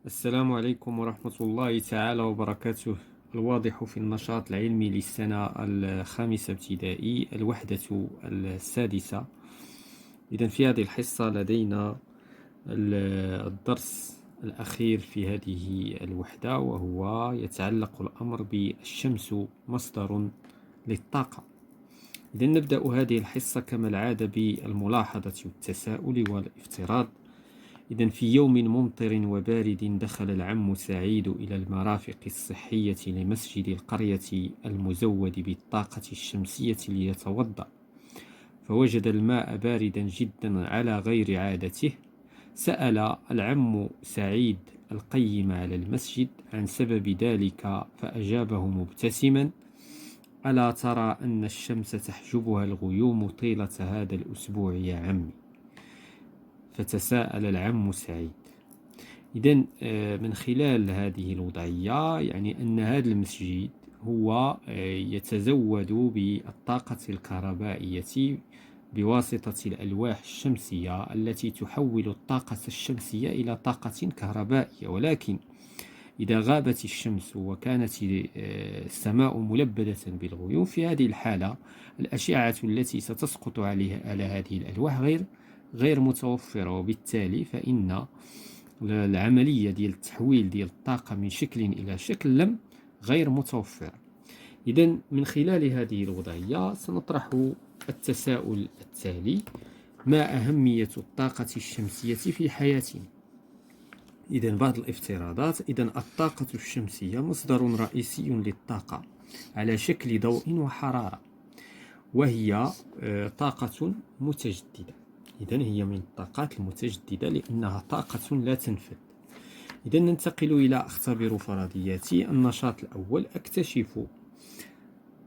السلام عليكم ورحمة الله تعالى وبركاته. الواضح في النشاط العلمي للسنة الخامسة ابتدائي الوحدة السادسة. إذن في هذه الحصة لدينا الدرس الأخير في هذه الوحدة، وهو يتعلق الأمر بالشمس مصدر للطاقة. إذن نبدأ هذه الحصة كما العادة بالملاحظة والتساؤل والافتراض. إذن في يوم ممطر وبارد دخل العم سعيد إلى المرافق الصحية لمسجد القرية المزود بالطاقة الشمسية ليتوضأ، فوجد الماء باردا جدا على غير عادته. سأل العم سعيد القيم على المسجد عن سبب ذلك، فأجابه مبتسما: ألا ترى أن الشمس تحجبها الغيوم طيلة هذا الأسبوع يا عمي؟ فتساءل العم سعيد. إذن من خلال هذه الوضعية يعني أن هذا المسجد هو يتزود بالطاقة الكهربائية بواسطة الألواح الشمسية التي تحول الطاقة الشمسية إلى طاقة كهربائية. ولكن إذا غابت الشمس وكانت السماء ملبدة بالغيوم، في هذه الحالة الأشعة التي ستسقط على هذه الألواح غير متوفرة، وبالتالي فإن العملية ديال التحويل ديال الطاقة من شكل إلى شكل غير متوفرة. إذن من خلال هذه الوضعية سنطرح التساؤل التالي: ما أهمية الطاقة الشمسية في حياتنا؟ إذن بعض الافتراضات. إذن الطاقة الشمسية مصدر رئيسي للطاقة على شكل ضوء وحرارة، وهي طاقة متجددة. إذن هي من الطاقات المتجددة لأنها طاقة لا تنفد. إذن ننتقل إلى أختبر فرضياتي. النشاط الأول: أكتشف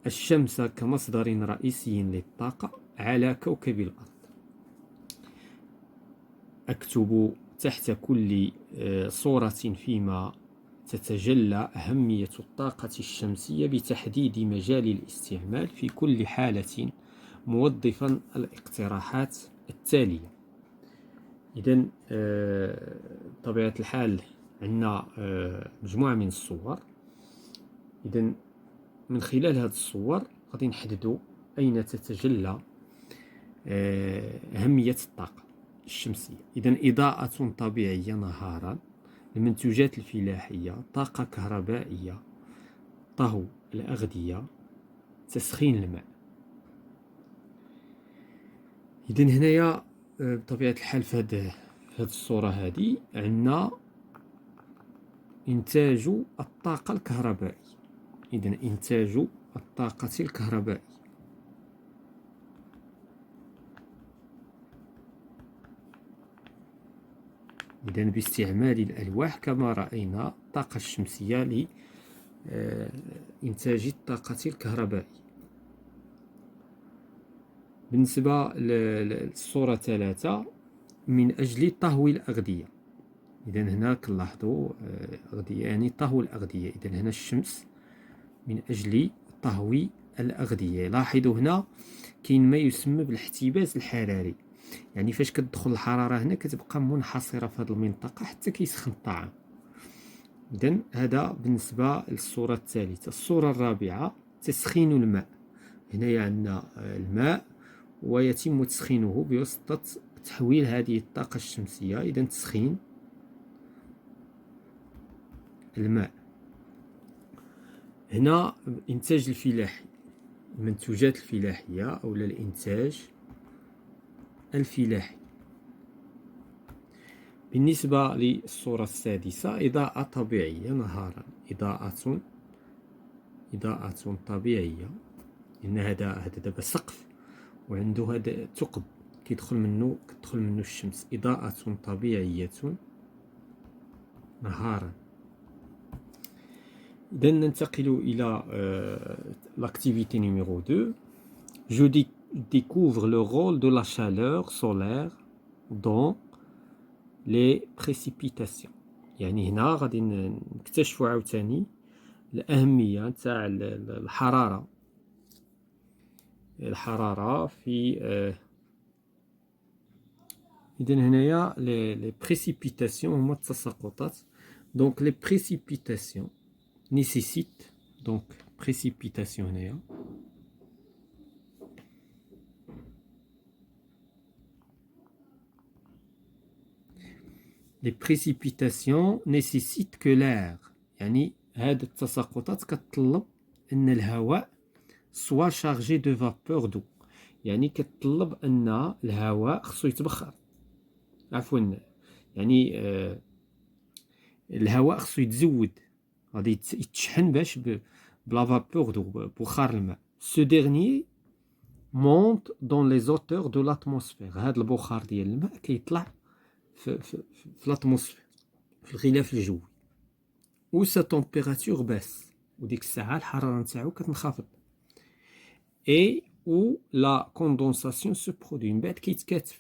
الشمس كمصدر رئيسي للطاقة على كوكب الأرض. أكتب تحت كل صورة فيما تتجلى أهمية الطاقة الشمسية بتحديد مجال الاستعمال في كل حالة، موظفا الاقتراحات التالية. إذن بطبيعة الحال عندنا مجموعة من الصور. إذن من خلال هذه الصور غادي نحددوا أين تتجلى أهمية الطاقة الشمسية. إذن إضاءة طبيعية نهارا، المنتوجات الفلاحية، طاقة كهربائية، طهو الأغذية، تسخين الماء. إذن هنايا بطبيعة الحال في هذه الصورة هذه عندنا إنتاج الطاقة الكهربائية. إذن إنتاج الطاقة الكهربائية. إذن باستعمال الألواح كما رأينا الطاقة الشمسية لإنتاج الطاقة الكهربائية. بالنسبة للصورة 3: من أجل طهو الأغذية. إذن هنا كنلاحظوا أغذية يعني طهو الأغذية. إذن هنا الشمس من أجل طهو الأغذية. لاحظوا هنا كاين ما يسمى بالاحتباس الحراري، يعني فاش كتدخل الحرارة هنا كتبقى منحصرة في هذه المنطقة حتى كيسخن الطعام. إذن هذا بالنسبة للصورة الثالثة. الصورة الرابعة: تسخين الماء. هنا عندنا الماء ويتم تسخينه بواسطة تحويل هذه الطاقة الشمسية. إذن تسخين الماء. هنا إنتاج الفلاحي، المنتوجات الفلاحية أو الإنتاج الفلاحي. بالنسبة للصورة السادسة: إضاءة طبيعية نهارا. إضاءة طبيعية، إن هذا دابا سقف وعنده هذا ثقب كتدخل منه الشمس. إضاءة طبيعية نهارا. إذا ننتقل إلى l'activité numéro 2. Je découvre le rôle de la chaleur solaire dans les précipitations. يعني هنا غادي نكتشفوا عاوتاني الأهمية تاع الحرارة في إذن هنايا لي بريسيبيتاسيون هما التساقطات Donc les précipitations nécessitent donc précipitation هنايا les précipitations nécessitent que l'air يعني هاد التساقطات كتطلب ان الهواء soit chargé de vapeur d'eau يعني كتطلب ان الهواء خصو يتبخر عفوا يعني الهواء خصو يتزود غادي يتشحن باش بلا vapeur d'eau بخار الماء ce dernier monte dans les hauteurs de l'atmosphère هاد البخار ديال الماء كيطلع في الاتموسفير في الغلاف الجوي و sa température baisse وديك الساعه الحراره نتاعو كتنخفض et où la condensation se produit من بعد كيتكاتف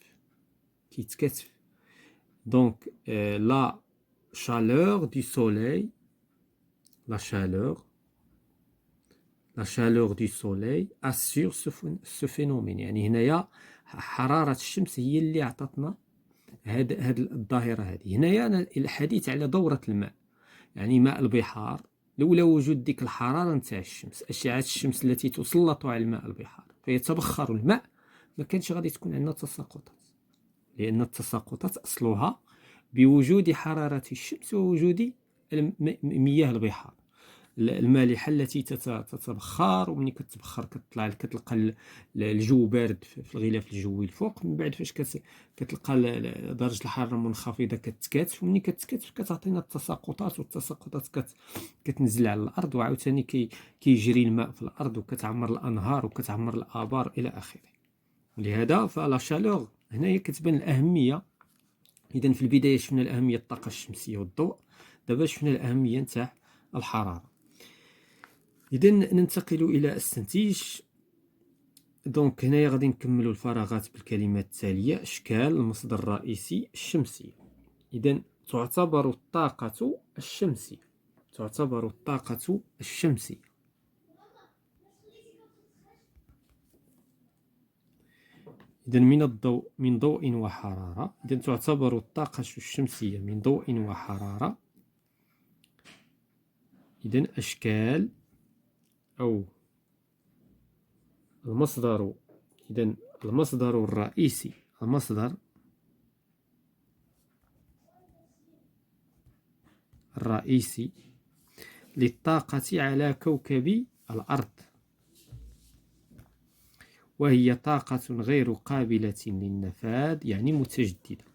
donc la chaleur du soleil la chaleur du soleil assure ce phénomène يعني هنايا حراره الشمس هي اللي عطاتنا هاد الظاهره هذه هنايا الحديث على دوره الماء يعني ماء البحار لولا وجود ديك الحراره نتاع الشمس اشعه الشمس التي تسلط على الماء البحار فيتبخر الماء ما كانش غادي تكون عندنا تساقطات لان التساقطات اصلها بوجود حراره الشمس ووجود مياه البحار المالحه التي تتبخر ومني كتبخر كتلقى الجو بارد في الغلاف الجوي الفوق من بعد فاش كتلقى درجه الحراره منخفضه كتكاتف ومني كتكاتف كتعطينا التساقطات والتساقطات كتنزل على الارض وعاوتاني كيجري الماء في الارض وكتعمر الانهار وكتعمر الابار الى اخره لهذا فلا شالور هنايا كتبان الاهميه اذا في البدايه شفنا الاهميه الطاقه الشمسيه والضوء دابا شفنا الاهميه نتاع الحراره إذا ننتقل إلى التنتيج دونك هنايا غادي نكملوا الفراغات بالكلمات التالية أشكال المصدر الرئيسي الشمسي إذا تعتبر الطاقة الشمسية إذا من ضوء وحرارة إذا تعتبر الطاقة الشمسية من ضوء وحرارة إذا أشكال أو المصدر إذن المصدر الرئيسي للطاقة على كوكب الأرض وهي طاقة غير قابلة للنفاذ يعني متجددة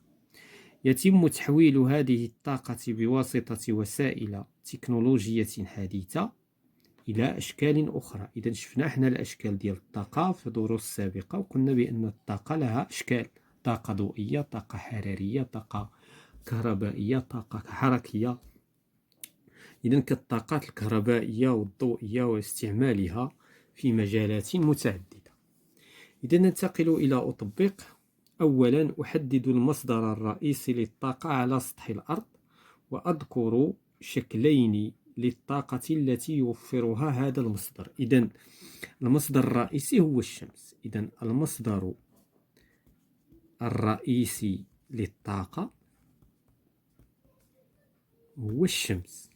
يتم تحويل هذه الطاقة بواسطة وسائل تكنولوجية حديثة إلى أشكال أخرى إذا شفنا احنا الأشكال ديال الطاقة في دروس سابقة وقلنا بأن الطاقة لها أشكال طاقة ضوئية طاقة حرارية طاقة كهربائية طاقة حركية إذا كالطاقات الكهربائية والضوئية واستعمالها في مجالات متعددة إذا ننتقل إلى أطبق أولا أحدد المصدر الرئيسي للطاقة على سطح الأرض وأذكر شكلين للطاقة التي يوفرها هذا المصدر إذن المصدر الرئيسي هو الشمس إذن المصدر الرئيسي للطاقة هو الشمس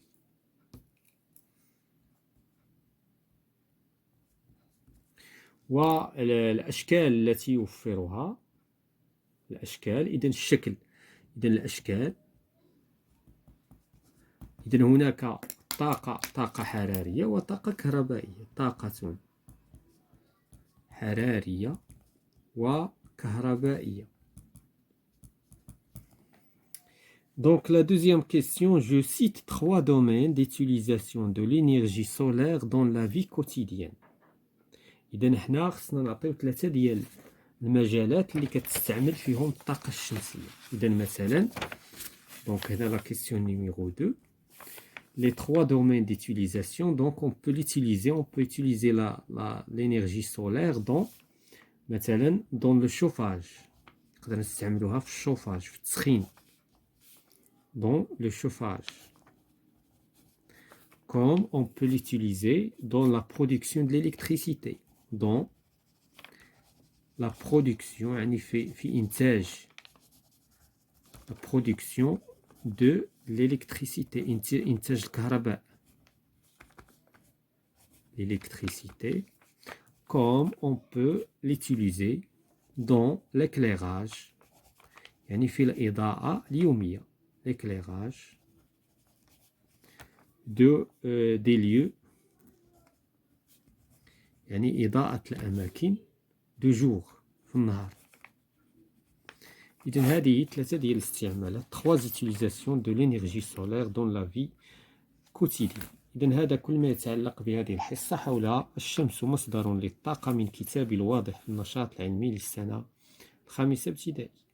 والأشكال التي يوفرها الأشكال إذن الشكل إذن الأشكال إذن هناك طاقة حرارية وطاقة كهربائية طاقة حرارية وكهربائية. Donc la deuxième question, je cite 3 domaines d'utilisation de l'énergie solaire dans la vie quotidienne. إذا حنا خصنا نعطيو 3 ديال المجالات اللي كتستعمل فيهم الطاقة الشمسية. إذا مثلا donc هنا la question numéro 2. Les 3 domaines d'utilisation, donc on peut utiliser l'énergie solaire dans le chauffage. نقدر نستعملوها في الشوفاج في التسخين. Dans le chauffage. Comme on peut l'utiliser dans la production de l'électricité. Dans la production, يعني في إنتاج la production de l'électricité إنتاج الكهرباء l'électricité comme on peut l'utiliser dans l'éclairage يعني في الإضاءة اليومية l'éclairage des lieux يعني إضاءة الأماكن de jour في النهار. إذن هذه 3 ديال الاستعمالات 3 utilisations de l'énergie solaire dans la vie quotidienne. إذن هذا كل ما يتعلق بهذه الحصة حول الشمس مصدر للطاقة من كتاب الواضح في النشاط العلمي للسنة الخامسة ابتدائي.